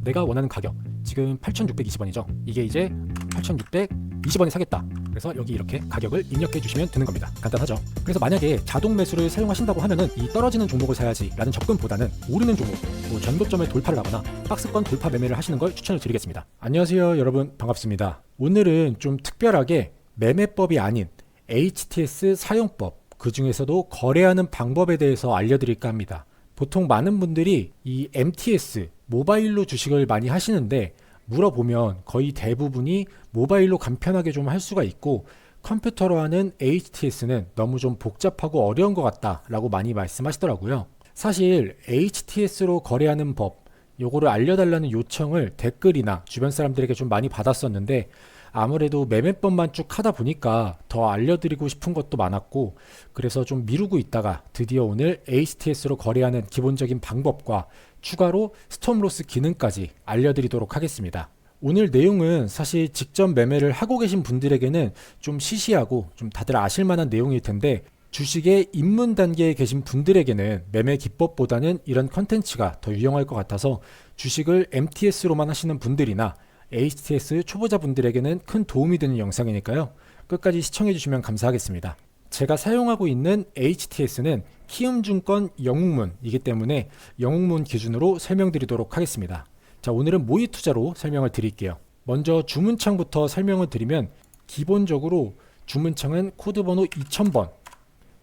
내가 원하는 가격 지금 8,620원이죠. 이게 이제 8,620원에 사겠다. 그래서 여기 이렇게 가격을 입력해 주시면 되는 겁니다. 간단하죠. 그래서 만약에 자동 매수를 사용하신다고 하면은 이 떨어지는 종목을 사야지 라는 접근보다는 오르는 종목, 전고점에 돌파를 하거나 박스권 돌파 매매를 하시는 걸 추천을 드리겠습니다. 안녕하세요 여러분, 반갑습니다. 오늘은 좀 특별하게 매매법이 아닌 HTS 사용법, 그 중에서도 거래하는 방법에 대해서 알려드릴까 합니다. 보통 많은 분들이 이 MTS, 모바일로 주식을 많이 하시는데 물어보면 거의 대부분이 모바일로 간편하게 좀 할 수가 있고 컴퓨터로 하는 HTS는 너무 좀 복잡하고 어려운 것 같다 라고 많이 말씀하시더라고요. 사실 HTS로 거래하는 법, 요거를 알려달라는 요청을 댓글이나 주변 사람들에게 좀 많이 받았었는데 아무래도 매매법만 쭉 하다 보니까 더 알려드리고 싶은 것도 많았고 그래서 좀 미루고 있다가 드디어 오늘 HTS로 거래하는 기본적인 방법과 추가로 스톱로스 기능까지 알려드리도록 하겠습니다. 오늘 내용은 사실 직접 매매를 하고 계신 분들에게는 좀 시시하고 좀 다들 아실만한 내용일 텐데 주식의 입문 단계에 계신 분들에게는 매매 기법보다는 이런 컨텐츠가 더 유용할 것 같아서 주식을 MTS로만 하시는 분들이나 HTS 초보자분들에게는 큰 도움이 되는 영상이니까요. 끝까지 시청해주시면 감사하겠습니다. 제가 사용하고 있는 HTS는 키움증권 영웅문이기 때문에 영웅문 기준으로 설명드리도록 하겠습니다. 자, 오늘은 모의 투자로 설명을 드릴게요. 먼저 주문창부터 설명을 드리면 기본적으로 주문창은 코드번호 2000번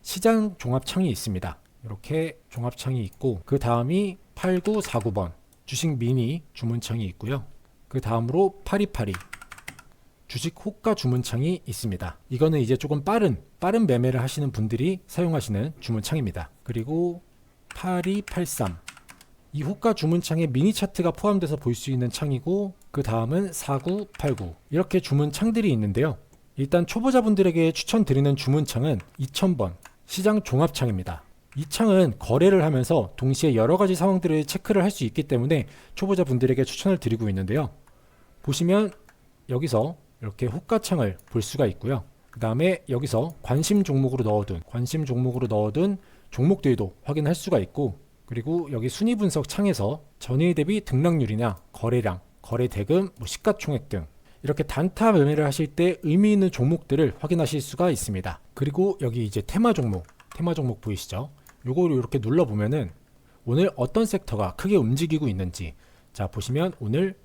시장 종합창이 있습니다. 이렇게 종합창이 있고 그 다음이 8949번 주식 미니 주문창이 있고요. 그 다음으로 8282 주식 호가 주문창이 있습니다. 이거는 이제 조금 빠른 매매를 하시는 분들이 사용하시는 주문창입니다. 그리고 8283 이 호가 주문창에 미니 차트가 포함돼서 볼 수 있는 창이고 그 다음은 4989 이렇게 주문창들이 있는데요. 일단 초보자분들에게 추천드리는 주문창은 2000번 시장 종합창입니다. 이 창은 거래를 하면서 동시에 여러 가지 상황들을 체크를 할 수 있기 때문에 초보자분들에게 추천을 드리고 있는데요. 보시면 여기서 이렇게 호가창을 볼 수가 있고요. 그 다음에 여기서 관심 종목으로 넣어둔 종목들도 확인할 수가 있고 그리고 여기 순위 분석 창에서 전일 대비 등락률이나 거래량, 거래 대금, 시가총액 등 이렇게 단타 매매를 하실 때 의미 있는 종목들을 확인하실 수가 있습니다. 그리고 여기 이제 테마 종목 보이시죠? 요거를 이렇게 눌러보면은 오늘 어떤 섹터가 크게 움직이고 있는지 자 보시면 오늘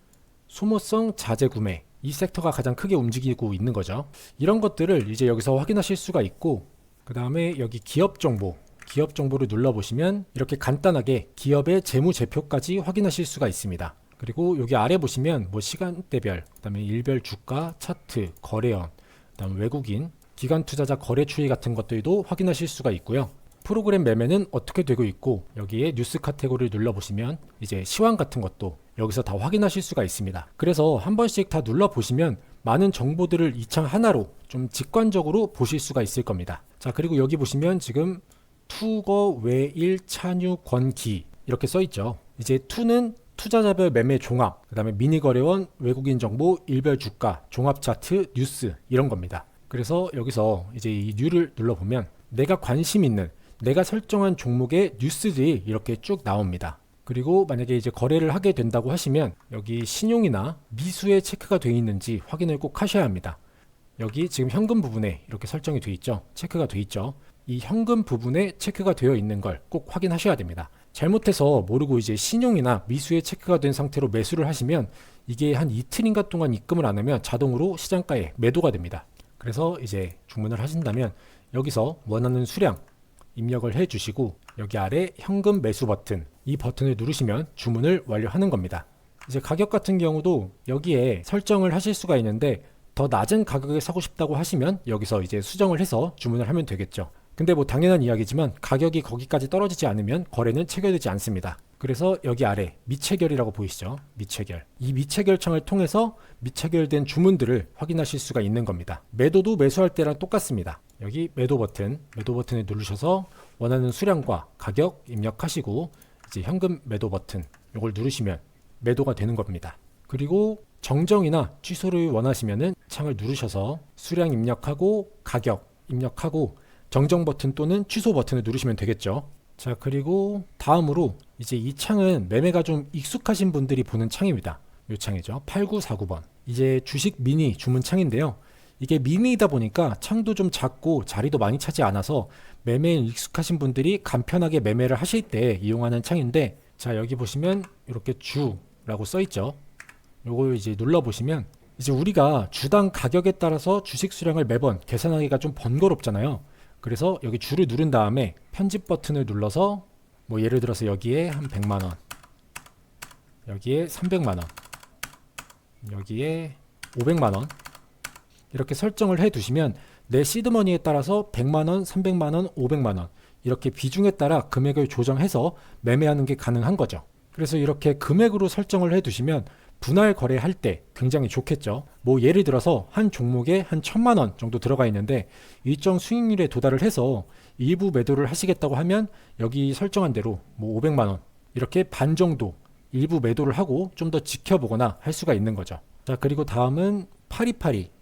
소모성 자재 구매 이 섹터가 가장 크게 움직이고 있는 거죠. 이런 것들을 이제 여기서 확인하실 수가 있고 그 다음에 여기 기업 정보를 눌러보시면 이렇게 간단하게 기업의 재무제표까지 확인하실 수가 있습니다. 그리고 여기 아래 보시면 시간대별, 그 다음에 일별 주가, 차트, 거래원, 그 다음 외국인, 기관 투자자 거래 추이 같은 것들도 확인하실 수가 있고요. 프로그램 매매는 어떻게 되고 있고 여기에 뉴스 카테고리를 눌러보시면 이제 시황 같은 것도 여기서 다 확인하실 수가 있습니다. 그래서 한 번씩 다 눌러보시면 많은 정보들을 이 창 하나로 좀 직관적으로 보실 수가 있을 겁니다. 자, 그리고 여기 보시면 지금 투거, 외일, 찬유, 권기 이렇게 써있죠. 이제 투는 투자자별 매매 종합, 그 다음에 미니거래원, 외국인 정보, 일별 주가, 종합 차트, 뉴스 이런 겁니다. 그래서 여기서 이제 이 뉴를 눌러보면 내가 관심 있는 내가 설정한 종목의 뉴스들이 이렇게 쭉 나옵니다. 그리고 만약에 이제 거래를 하게 된다고 하시면 여기 신용이나 미수에 체크가 되어 있는지 확인을 꼭 하셔야 합니다. 여기 지금 현금 부분에 이렇게 설정이 되어 있죠. 체크가 되어 있죠. 이 현금 부분에 체크가 되어 있는 걸 꼭 확인하셔야 됩니다. 잘못해서 모르고 이제 신용이나 미수에 체크가 된 상태로 매수를 하시면 이게 한 이틀인가 동안 입금을 안 하면 자동으로 시장가에 매도가 됩니다. 그래서 이제 주문을 하신다면 여기서 원하는 수량 입력을 해 주시고 여기 아래 현금 매수 버튼 이 버튼을 누르시면 주문을 완료하는 겁니다. 이제 가격 같은 경우도 여기에 설정을 하실 수가 있는데 더 낮은 가격에 사고 싶다고 하시면 여기서 이제 수정을 해서 주문을 하면 되겠죠. 근데 당연한 이야기지만 가격이 거기까지 떨어지지 않으면 거래는 체결되지 않습니다. 그래서 여기 아래 미체결이라고 보이시죠? 미체결. 이 미체결 창을 통해서 미체결된 주문들을 확인하실 수가 있는 겁니다. 매도도 매수할 때랑 똑같습니다. 여기 매도 버튼을 누르셔서 원하는 수량과 가격 입력하시고 이제 현금 매도 버튼 이걸 누르시면 매도가 되는 겁니다. 그리고 정정이나 취소를 원하시면은 창을 누르셔서 수량 입력하고 가격 입력하고 정정 버튼 또는 취소 버튼을 누르시면 되겠죠. 자, 그리고 다음으로 이제 이 창은 매매가 좀 익숙하신 분들이 보는 창입니다. 이 창이죠. 8949번. 이제 주식 미니 주문 창인데요. 이게 미니이다 보니까 창도 좀 작고 자리도 많이 차지 않아서 매매에 익숙하신 분들이 간편하게 매매를 하실 때 이용하는 창인데, 자, 여기 보시면 이렇게 주라고 써 있죠. 요걸 이제 눌러 보시면 이제 우리가 주당 가격에 따라서 주식 수량을 매번 계산하기가 좀 번거롭잖아요. 그래서 여기 주를 누른 다음에 편집 버튼을 눌러서 뭐 예를 들어서 여기에 한 100만 원, 여기에 300만 원, 여기에 500만 원 이렇게 설정을 해 두시면 내 시드머니에 따라서 100만 원, 300만 원, 500만 원 이렇게 비중에 따라 금액을 조정해서 매매하는 게 가능한 거죠. 그래서 이렇게 금액으로 설정을 해 두시면 분할 거래할 때 굉장히 좋겠죠. 뭐 예를 들어서 한 종목에 한 1000만 원 정도 들어가 있는데 일정 수익률에 도달을 해서 일부 매도를 하시겠다고 하면 여기 설정한 대로 뭐 500만 원 이렇게 반 정도 일부 매도를 하고 좀 더 지켜보거나 할 수가 있는 거죠. 자, 그리고 다음은 파리파리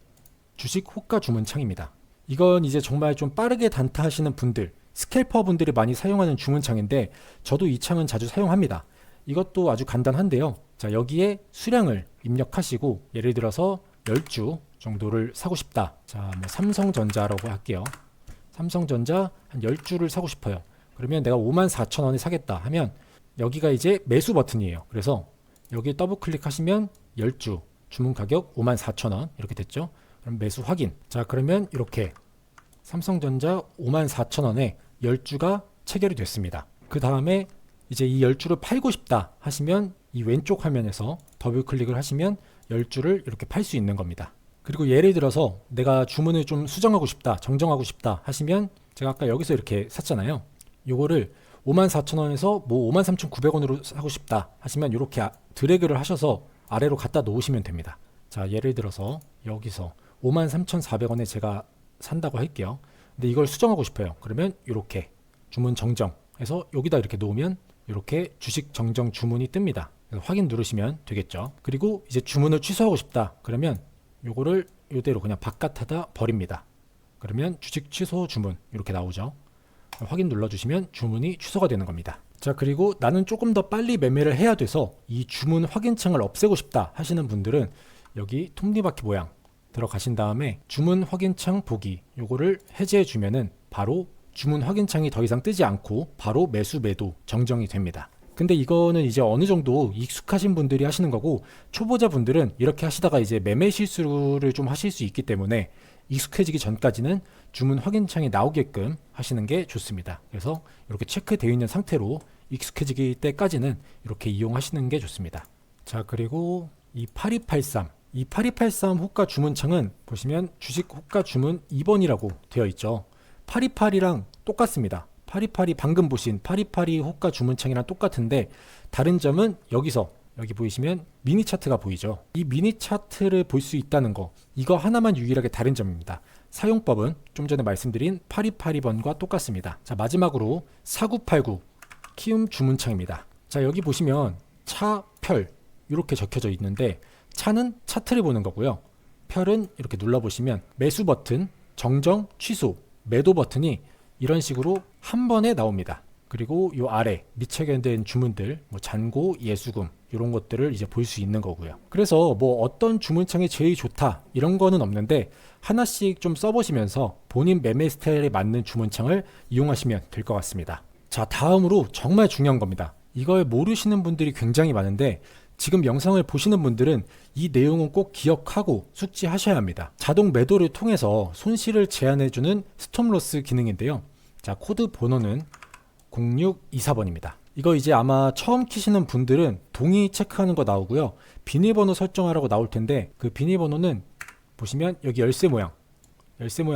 주식 호가 주문 창입니다. 이건 이제 정말 좀 빠르게 단타하시는 분들, 스캘퍼 분들이 많이 사용하는 주문 창인데 저도 이 창은 자주 사용합니다. 이것도 아주 간단한데요. 자, 여기에 수량을 입력하시고 예를 들어서 10주 정도를 사고 싶다. 자, 뭐 삼성전자라고 할게요. 삼성전자 한 10주를 사고 싶어요. 그러면 내가 54,000원에 사겠다 하면 여기가 이제 매수 버튼이에요. 그래서 여기 더블 클릭하시면 10주 주문 가격 54,000원 이렇게 됐죠. 그럼 매수 확인. 자, 그러면 이렇게 삼성전자 54,000원에 10주가 체결이 됐습니다. 그 다음에 이제 이 10주를 팔고 싶다 하시면 이 왼쪽 화면에서 더블 클릭을 하시면 10주를 이렇게 팔 수 있는 겁니다. 그리고 예를 들어서 내가 주문을 좀 수정하고 싶다, 정정하고 싶다 하시면 제가 아까 여기서 이렇게 샀잖아요. 요거를 54,000원에서 뭐 53,900원으로 사고 싶다 하시면 이렇게 드래그를 하셔서 아래로 갖다 놓으시면 됩니다. 자, 예를 들어서 여기서 53,400원에 제가 산다고 할게요. 근데 이걸 수정하고 싶어요. 그러면 이렇게 주문 정정해서 여기다 이렇게 놓으면 이렇게 주식 정정 주문이 뜹니다. 그래서 확인 누르시면 되겠죠. 그리고 이제 주문을 취소하고 싶다. 그러면 요거를 이대로 그냥 바깥에다 버립니다. 그러면 주식 취소 주문 이렇게 나오죠. 확인 눌러주시면 주문이 취소가 되는 겁니다. 자, 그리고 나는 조금 더 빨리 매매를 해야 돼서 이 주문 확인창을 없애고 싶다 하시는 분들은 여기 톱니바퀴 모양 들어가신 다음에 주문 확인창 보기 요거를 해제해 주면은 바로 주문 확인창이 더 이상 뜨지 않고 바로 매수 매도 정정이 됩니다. 근데 이거는 이제 어느 정도 익숙하신 분들이 하시는 거고 초보자 분들은 이렇게 하시다가 이제 매매 실수를 좀 하실 수 있기 때문에 익숙해지기 전까지는 주문 확인창이 나오게끔 하시는 게 좋습니다. 그래서 이렇게 체크되어 있는 상태로 익숙해지기 때까지는 이렇게 이용하시는 게 좋습니다. 자, 그리고 이 8283 호가 주문창은 보시면 주식 호가 주문 2번이라고 되어 있죠. 파리파리랑 똑같습니다. 파리파리 방금 보신 파리파리 호가 주문창이랑 똑같은데 다른 점은 여기 보이시면 미니 차트가 보이죠. 이 미니 차트를 볼 수 있다는 거, 이거 하나만 유일하게 다른 점입니다. 사용법은 좀 전에 말씀드린 파리파리번과 똑같습니다. 자, 마지막으로 4989 키움 주문창입니다. 자, 여기 보시면 차, 펼 이렇게 적혀져 있는데 차는 차트를 보는 거고요. 펼은 이렇게 눌러보시면 매수 버튼, 정정, 취소, 매도 버튼이 이런 식으로 한 번에 나옵니다. 그리고 이 아래 미체결된 주문들, 뭐 잔고, 예수금 이런 것들을 이제 볼 수 있는 거고요. 그래서 뭐 어떤 주문창이 제일 좋다 이런 거는 없는데 하나씩 좀 써보시면서 본인 매매 스타일에 맞는 주문창을 이용하시면 될 것 같습니다. 자, 다음으로 정말 중요한 겁니다. 이걸 모르시는 분들이 굉장히 많은데 지금 영상을 보시는 분들은 이 내용은 꼭 기억하고 숙지하셔야 합니다. 자동 매도를 통해서 손실을 제한해주는 스톱로스 기능인데요. 자, 코드 번호는 0624번입니다. 이거 이제 아마 처음 키시는 분들은 동의 체크하는 거 나오고요. 비밀번호 설정하라고 나올 텐데 그 비밀번호는 보시면 여기 열쇠 모양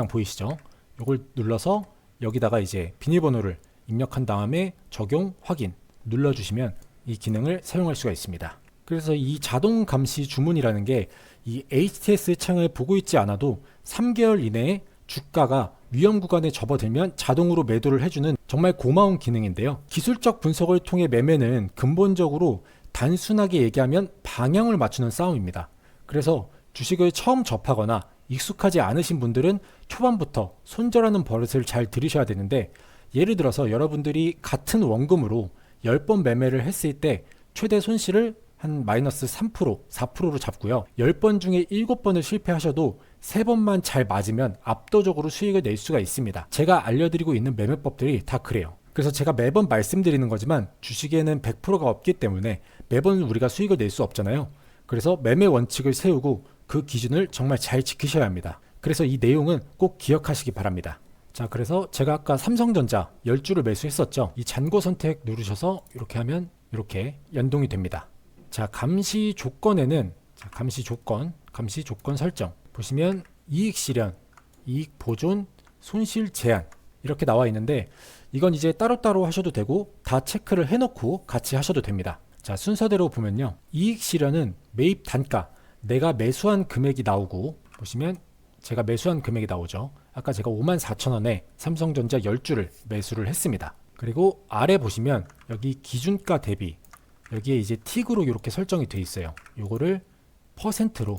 보이시죠? 이걸 눌러서 여기다가 이제 비밀번호를 입력한 다음에 적용 확인 눌러주시면 이 기능을 사용할 수가 있습니다. 그래서 이 자동 감시 주문이라는 게 이 HTS 창을 보고 있지 않아도 3개월 이내에 주가가 위험 구간에 접어들면 자동으로 매도를 해주는 정말 고마운 기능인데요. 기술적 분석을 통해 매매는 근본적으로 단순하게 얘기하면 방향을 맞추는 싸움입니다. 그래서 주식을 처음 접하거나 익숙하지 않으신 분들은 초반부터 손절하는 버릇을 잘 들이셔야 되는데 예를 들어서 여러분들이 같은 원금으로 10번 매매를 했을 때 최대 손실을 한 마이너스 3%, 4%로 잡고요. 10번 중에 7번을 실패하셔도 3번만 잘 맞으면 압도적으로 수익을 낼 수가 있습니다. 제가 알려드리고 있는 매매법들이 다 그래요. 그래서 제가 매번 말씀드리는 거지만 주식에는 100%가 없기 때문에 매번 우리가 수익을 낼 수 없잖아요. 그래서 매매 원칙을 세우고 그 기준을 정말 잘 지키셔야 합니다. 그래서 이 내용은 꼭 기억하시기 바랍니다. 자, 그래서 제가 아까 삼성전자 10주를 매수했었죠. 이 잔고 선택 누르셔서 이렇게 하면 이렇게 연동이 됩니다. 자, 감시 조건에는 감시 조건 설정 보시면 이익 실현, 이익 보존, 손실 제한 이렇게 나와 있는데 이건 이제 따로따로 하셔도 되고 다 체크를 해놓고 같이 하셔도 됩니다. 자, 순서대로 보면요. 이익 실현은 매입 단가, 내가 매수한 금액이 나오고 보시면 제가 매수한 금액이 나오죠. 아까 제가 54,000원에 삼성전자 10주를 매수를 했습니다. 그리고 아래 보시면 여기 기준가 대비 여기에 이제 틱으로 이렇게 설정이 되어 있어요. 요거를 퍼센트로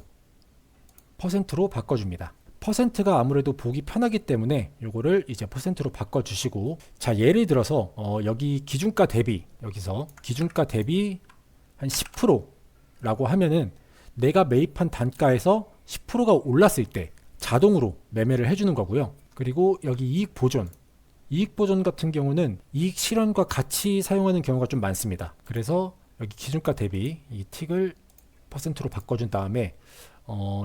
바꿔줍니다. 퍼센트가 아무래도 보기 편하기 때문에 요거를 이제 퍼센트로 바꿔주시고, 자, 예를 들어서 여기 기준가 대비, 여기서 기준가 대비 한 10%라고 하면은 내가 매입한 단가에서 10%가 올랐을 때 자동으로 매매를 해주는 거고요. 그리고 여기 이익 보존 같은 경우는 이익 실현과 같이 사용하는 경우가 좀 많습니다. 그래서 여기 기준가 대비 이 틱을 퍼센트로 바꿔준 다음에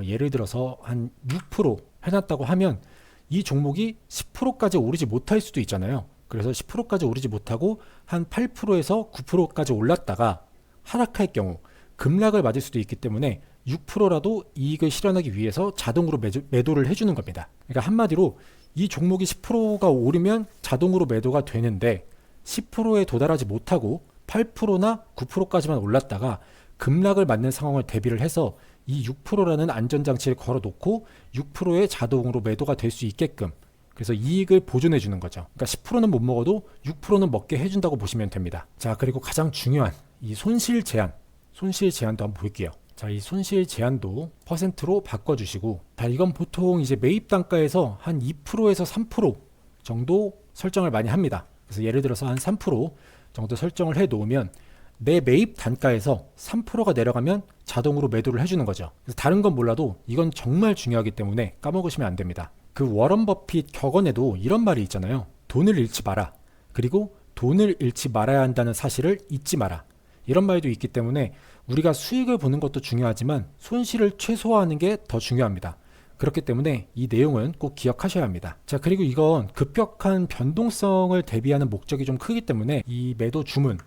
예를 들어서 한 6% 해놨다고 하면 이 종목이 10%까지 오르지 못할 수도 있잖아요. 그래서 10%까지 오르지 못하고 한 8%에서 9%까지 올랐다가 하락할 경우 급락을 맞을 수도 있기 때문에 6%라도 이익을 실현하기 위해서 자동으로 매도를 해주는 겁니다. 그러니까 한마디로 이 종목이 10%가 오르면 자동으로 매도가 되는데 10%에 도달하지 못하고 8%나 9%까지만 올랐다가 급락을 맞는 상황을 대비를 해서 이 6%라는 안전장치를 걸어놓고 6%의 자동으로 매도가 될 수 있게끔, 그래서 이익을 보존해 주는 거죠. 그러니까 10%는 못 먹어도 6%는 먹게 해준다고 보시면 됩니다. 자, 그리고 가장 중요한 이 손실 제한도 한번 볼게요. 자, 이 손실 제한도 퍼센트로 바꿔주시고, 자, 이건 보통 이제 매입 단가에서 한 2%에서 3% 정도 설정을 많이 합니다. 그래서 예를 들어서 한 3% 정도 설정을 해 놓으면 내 매입 단가에서 3%가 내려가면 자동으로 매도를 해주는 거죠. 그래서 다른 건 몰라도 이건 정말 중요하기 때문에 까먹으시면 안 됩니다. 그 워런 버핏 격언에도 이런 말이 있잖아요. 돈을 잃지 마라. 그리고 돈을 잃지 말아야 한다는 사실을 잊지 마라. 이런 말도 있기 때문에 우리가 수익을 보는 것도 중요하지만 손실을 최소화하는 게 더 중요합니다. 그렇기 때문에 이 내용은 꼭 기억하셔야 합니다. 자, 그리고 이건 급격한 변동성을 대비하는 목적이 좀 크기 때문에 이 매도 주문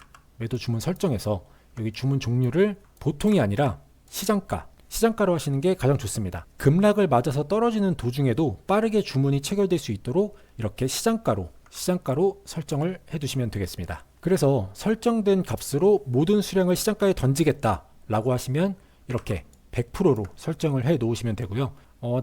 설정에서 여기 주문 종류를 보통이 아니라 시장가로 하시는 게 가장 좋습니다. 급락을 맞아서 떨어지는 도중에도 빠르게 주문이 체결될 수 있도록 이렇게 시장가로 설정을 해두시면 되겠습니다. 그래서 설정된 값으로 모든 수량을 시장가에 던지겠다라고 하시면 이렇게 100%로 설정을 해 놓으시면 되고요.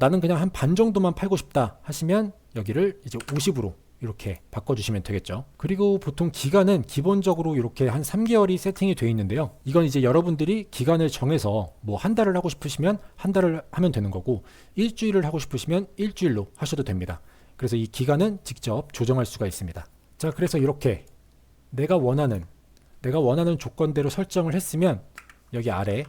나는 그냥 한 반 정도만 팔고 싶다 하시면 여기를 이제 50으로 이렇게 바꿔주시면 되겠죠. 그리고 보통 기간은 기본적으로 이렇게 한 3개월이 세팅이 되어 있는데요. 이건 이제 여러분들이 기간을 정해서 뭐 한 달을 하고 싶으시면 한 달을 하면 되는 거고, 일주일을 하고 싶으시면 일주일로 하셔도 됩니다. 그래서 이 기간은 직접 조정할 수가 있습니다. 자, 그래서 이렇게 내가 원하는 조건대로 설정을 했으면 여기 아래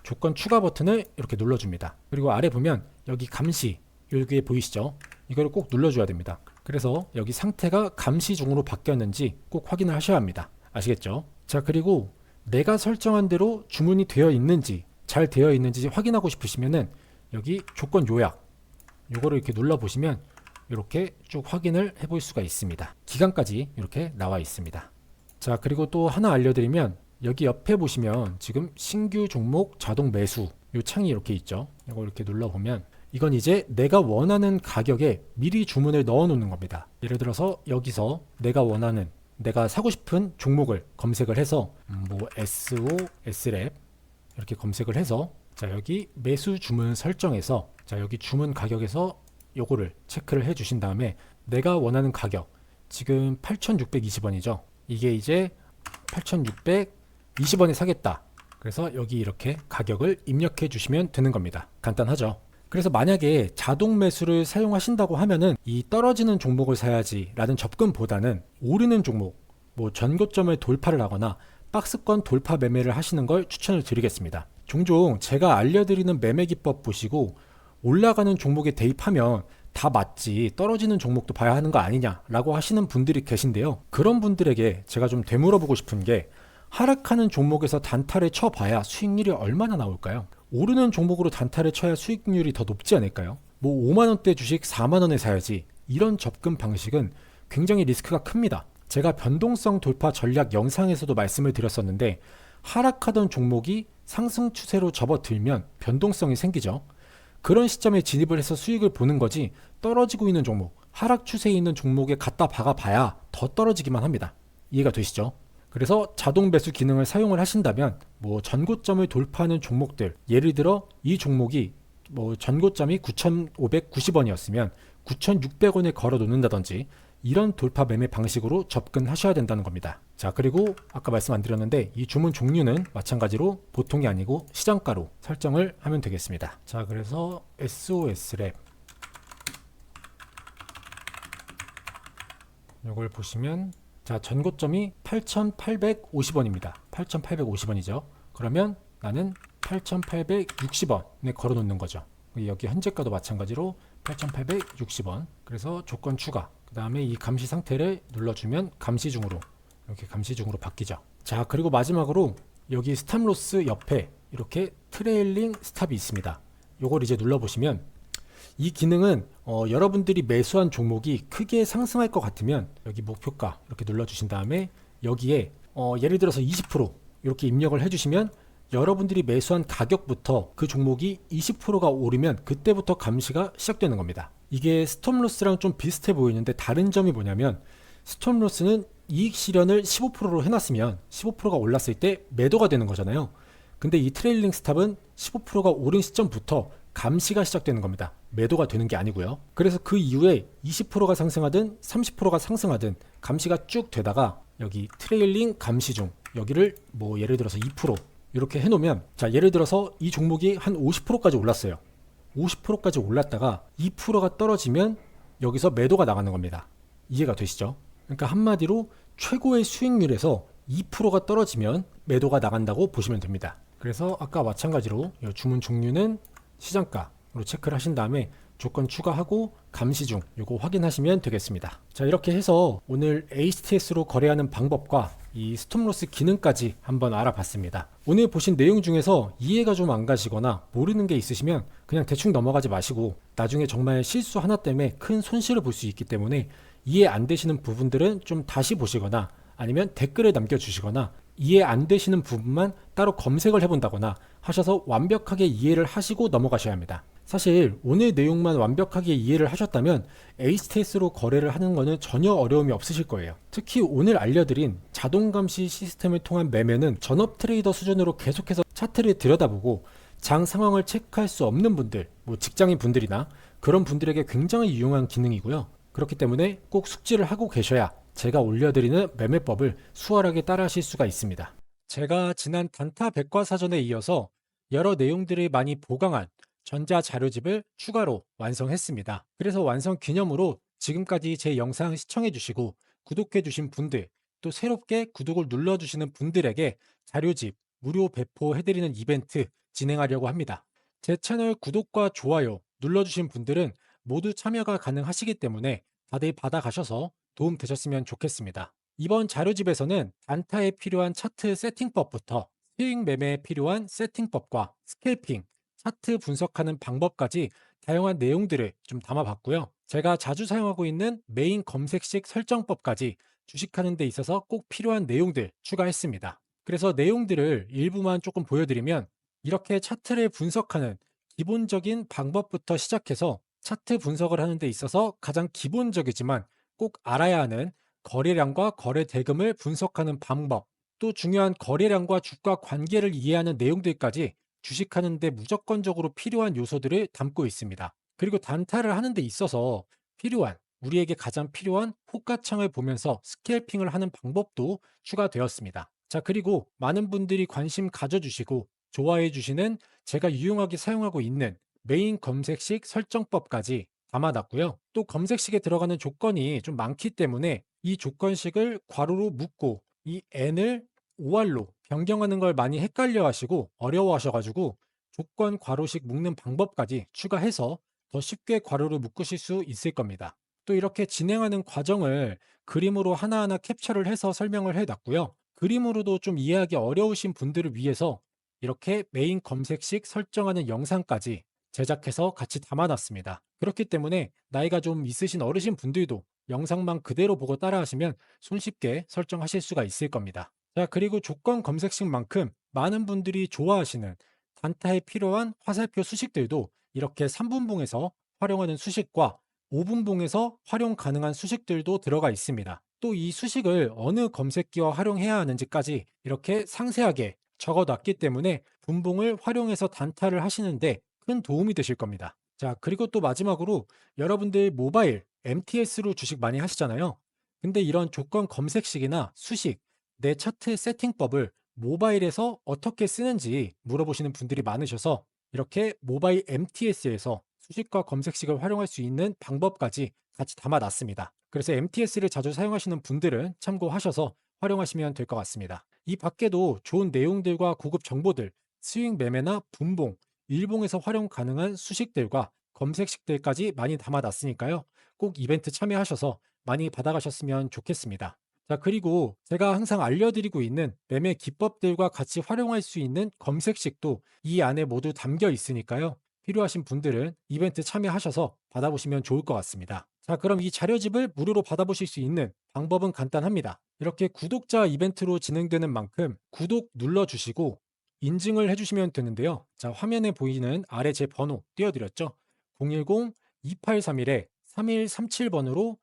조건 추가 버튼을 이렇게 눌러줍니다. 그리고 아래 보면 여기 감시, 여기에 보이시죠? 이걸 꼭 눌러줘야 됩니다. 그래서 여기 상태가 감시 중으로 바뀌었는지 꼭 확인을 하셔야 합니다. 아시겠죠? 자, 그리고 내가 설정한 대로 주문이 잘 되어 있는지 확인하고 싶으시면은 여기 조건 요약, 요거를 이렇게 눌러보시면 이렇게 쭉 확인을 해볼 수가 있습니다. 기간까지 이렇게 나와 있습니다. 자, 그리고 또 하나 알려드리면 여기 옆에 보시면 지금 신규 종목 자동 매수 요 창이 이렇게 있죠. 이거 이렇게 눌러보면 이건 이제 내가 원하는 가격에 미리 주문을 넣어 놓는 겁니다. 예를 들어서 여기서 내가 사고 싶은 종목을 검색을 해서 뭐 SO, S랩 이렇게 검색을 해서, 자, 여기 매수 주문 설정에서, 자, 여기 주문 가격에서 요거를 체크를 해 주신 다음에 내가 원하는 가격, 지금 8,620원이죠. 이게 이제 8,620원에 사겠다. 그래서 여기 이렇게 가격을 입력해 주시면 되는 겁니다. 간단하죠. 그래서 만약에 자동 매수를 사용하신다고 하면은 이 떨어지는 종목을 사야지 라는 접근보다는 오르는 종목, 뭐 전고점을 돌파를 하거나 박스권 돌파 매매를 하시는 걸 추천을 드리겠습니다. 종종 제가 알려드리는 매매 기법 보시고 올라가는 종목에 대입하면 다 맞지, 떨어지는 종목도 봐야 하는 거 아니냐 라고 하시는 분들이 계신데요. 그런 분들에게 제가 좀 되물어보고 싶은 게, 하락하는 종목에서 단타를 쳐봐야 수익률이 얼마나 나올까요? 오르는 종목으로 단타를 쳐야 수익률이 더 높지 않을까요? 뭐 5만원대 주식 4만원에 사야지, 이런 접근 방식은 굉장히 리스크가 큽니다. 제가 변동성 돌파 전략 영상에서도 말씀을 드렸었는데, 하락하던 종목이 상승 추세로 접어들면 변동성이 생기죠. 그런 시점에 진입을 해서 수익을 보는 거지, 떨어지고 있는 종목, 하락 추세에 있는 종목에 갖다 박아봐야 더 떨어지기만 합니다. 이해가 되시죠? 그래서 자동 매수 기능을 사용을 하신다면 뭐 전고점을 돌파하는 종목들, 예를 들어 이 종목이 뭐 전고점이 9,590원이었으면 9,600원에 걸어 놓는다든지, 이런 돌파 매매 방식으로 접근하셔야 된다는 겁니다. 자, 그리고 아까 말씀 안 드렸는데 이 주문 종류는 마찬가지로 보통이 아니고 시장가로 설정을 하면 되겠습니다. 자, 그래서 SOS랩 이걸 보시면, 자, 전고점이 8,850원입니다. 8,850원이죠. 그러면 나는 8,860원에 걸어 놓는 거죠. 여기 현재가도 마찬가지로 8,860원. 그래서 조건 추가. 그 다음에 이 감시 상태를 눌러주면 감시 중으로, 이렇게 감시 중으로 바뀌죠. 자, 그리고 마지막으로 여기 스탑로스 옆에 이렇게 트레일링 스탑이 있습니다. 요걸 이제 눌러보시면, 이 기능은 여러분들이 매수한 종목이 크게 상승할 것 같으면 여기 목표가 이렇게 눌러주신 다음에 여기에 예를 들어서 20% 이렇게 입력을 해주시면, 여러분들이 매수한 가격부터 그 종목이 20%가 오르면 그때부터 감시가 시작되는 겁니다. 이게 스톱로스랑 좀 비슷해 보이는데 다른 점이 뭐냐면, 스톱로스는 이익 실현을 15%로 해놨으면 15%가 올랐을 때 매도가 되는 거잖아요. 근데 이 트레일링 스탑은 15%가 오른 시점부터 감시가 시작되는 겁니다. 매도가 되는 게 아니고요. 그래서 그 이후에 20%가 상승하든 30%가 상승하든 감시가 쭉 되다가 여기 트레일링 감시 중, 여기를 뭐 예를 들어서 2% 이렇게 해놓으면, 자, 예를 들어서 이 종목이 한 50%까지 올랐어요. 50%까지 올랐다가 2%가 떨어지면 여기서 매도가 나가는 겁니다. 이해가 되시죠? 그러니까 한마디로 최고의 수익률에서 2%가 떨어지면 매도가 나간다고 보시면 됩니다. 그래서 아까 마찬가지로 주문 종류는 시장가로 체크를 하신 다음에 조건 추가하고 감시 중, 요거 확인하시면 되겠습니다. 자, 이렇게 해서 오늘 HTS로 거래하는 방법과 이 스톱로스 기능까지 한번 알아봤습니다. 오늘 보신 내용 중에서 이해가 좀 안 가시거나 모르는 게 있으시면 그냥 대충 넘어가지 마시고, 나중에 정말 실수 하나 때문에 큰 손실을 볼 수 있기 때문에 이해 안 되시는 부분들은 좀 다시 보시거나, 아니면 댓글을 남겨주시거나, 이해 안 되시는 부분만 따로 검색을 해본다거나 하셔서 완벽하게 이해를 하시고 넘어가셔야 합니다. 사실 오늘 내용만 완벽하게 이해를 하셨다면 HTS로 거래를 하는 거는 전혀 어려움이 없으실 거예요. 특히 오늘 알려드린 자동감시 시스템을 통한 매매는 전업 트레이더 수준으로 계속해서 차트를 들여다보고 장 상황을 체크할 수 없는 분들, 뭐 직장인 분들이나 그런 분들에게 굉장히 유용한 기능이고요. 그렇기 때문에 꼭 숙지를 하고 계셔야 제가 올려드리는 매매법을 수월하게 따라하실 수가 있습니다. 제가 지난 단타 백과사전에 이어서 여러 내용들을 많이 보강한 전자자료집을 추가로 완성했습니다. 그래서 완성 기념으로 지금까지 제 영상 시청해주시고 구독해주신 분들, 또 새롭게 구독을 눌러주시는 분들에게 자료집 무료 배포해드리는 이벤트 진행하려고 합니다. 제 채널 구독과 좋아요 눌러주신 분들은 모두 참여가 가능하시기 때문에 다들 받아가셔서 도움 되셨으면 좋겠습니다. 이번 자료집에서는 단타에 필요한 차트 세팅법부터 수익 매매에 필요한 세팅법과 스캘핑, 차트 분석하는 방법까지 다양한 내용들을 좀 담아봤고요. 제가 자주 사용하고 있는 메인 검색식 설정법까지 주식하는 데 있어서 꼭 필요한 내용들 추가했습니다. 그래서 내용들을 일부만 조금 보여드리면, 이렇게 차트를 분석하는 기본적인 방법부터 시작해서 차트 분석을 하는 데 있어서 가장 기본적이지만 꼭 알아야 하는 거래량과 거래 대금을 분석하는 방법, 또 중요한 거래량과 주가 관계를 이해하는 내용들까지 주식하는 데 무조건적으로 필요한 요소들을 담고 있습니다. 그리고 단타를 하는 데 있어서 우리에게 가장 필요한 호가창을 보면서 스캘핑을 하는 방법도 추가되었습니다. 자, 그리고 많은 분들이 관심 가져주시고 좋아해 주시는 제가 유용하게 사용하고 있는 메인 검색식 설정법까지 담아놨고요. 또 검색식에 들어가는 조건이 좀 많기 때문에 이 조건식을 괄호로 묶고 이 n을 OR로 변경하는 걸 많이 헷갈려 하시고 어려워하셔가지고 조건 괄호식 묶는 방법까지 추가해서 더 쉽게 괄호를 묶으실 수 있을 겁니다. 또 이렇게 진행하는 과정을 그림으로 하나하나 캡처를 해서 설명을 해놨고요. 그림으로도 좀 이해하기 어려우신 분들을 위해서 이렇게 메인 검색식 설정하는 영상까지 제작해서 같이 담아놨습니다. 그렇기 때문에 나이가 좀 있으신 어르신 분들도 영상만 그대로 보고 따라하시면 손쉽게 설정하실 수가 있을 겁니다. 자, 그리고 조건 검색식만큼 많은 분들이 좋아하시는 단타에 필요한 화살표 수식들도 이렇게 3분봉에서 활용하는 수식과 5분봉에서 활용 가능한 수식들도 들어가 있습니다. 또 이 수식을 어느 검색기와 활용해야 하는지까지 이렇게 상세하게 적어 놨기 때문에 분봉을 활용해서 단타를 하시는데 큰 도움이 되실 겁니다. 자, 그리고 또 마지막으로 여러분들 모바일 MTS로 주식 많이 하시잖아요. 근데 이런 조건 검색식이나 수식, 내 차트 세팅법을 모바일에서 어떻게 쓰는지 물어보시는 분들이 많으셔서 이렇게 모바일 MTS에서 수식과 검색식을 활용할 수 있는 방법까지 같이 담아놨습니다. 그래서 MTS를 자주 사용하시는 분들은 참고하셔서 활용하시면 될 것 같습니다. 이 밖에도 좋은 내용들과 고급 정보들, 스윙 매매나 분봉, 일봉에서 활용 가능한 수식들과 검색식들까지 많이 담아놨으니까요. 꼭 이벤트 참여하셔서 많이 받아가셨으면 좋겠습니다. 자, 그리고 제가 항상 알려드리고 있는 매매 기법들과 같이 활용할 수 있는 검색식도 이 안에 모두 담겨 있으니까요. 필요하신 분들은 이벤트 참여하셔서 받아보시면 좋을 것 같습니다. 자, 그럼 이 자료집을 무료로 받아보실 수 있는 방법은 간단합니다. 이렇게 구독자 이벤트로 진행되는 만큼 구독 눌러주시고 인증을 해주시면 되는데요. 자, 화면에 보이는 아래 제 번호 띄워드렸죠? 010-2831-3137번으로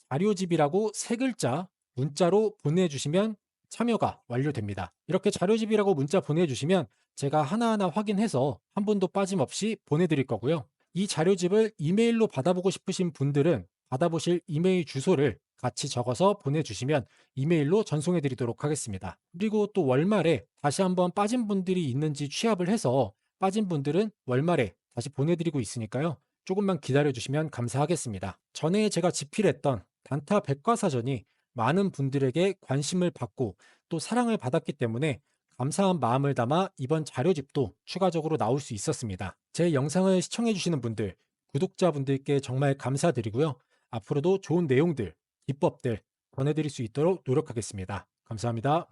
자료집이라고 세 글자 문자로 보내주시면 참여가 완료됩니다. 이렇게 자료집이라고 문자 보내주시면 제가 하나하나 확인해서 한 분도 빠짐없이 보내드릴 거고요. 이 자료집을 이메일로 받아보고 싶으신 분들은 받아보실 이메일 주소를 같이 적어서 보내주시면 이메일로 전송해 드리도록 하겠습니다. 그리고 또 월말에 다시 한번 빠진 분들이 있는지 취합을 해서 빠진 분들은 월말에 다시 보내드리고 있으니까요. 조금만 기다려 주시면 감사하겠습니다. 전에 제가 집필했던 단타 백과사전이 많은 분들에게 관심을 받고 또 사랑을 받았기 때문에 감사한 마음을 담아 이번 자료집도 추가적으로 나올 수 있었습니다. 제 영상을 시청해 주시는 분들, 구독자분들께 정말 감사드리고요. 앞으로도 좋은 내용들, 기법들 전해드릴 수 있도록 노력하겠습니다. 감사합니다.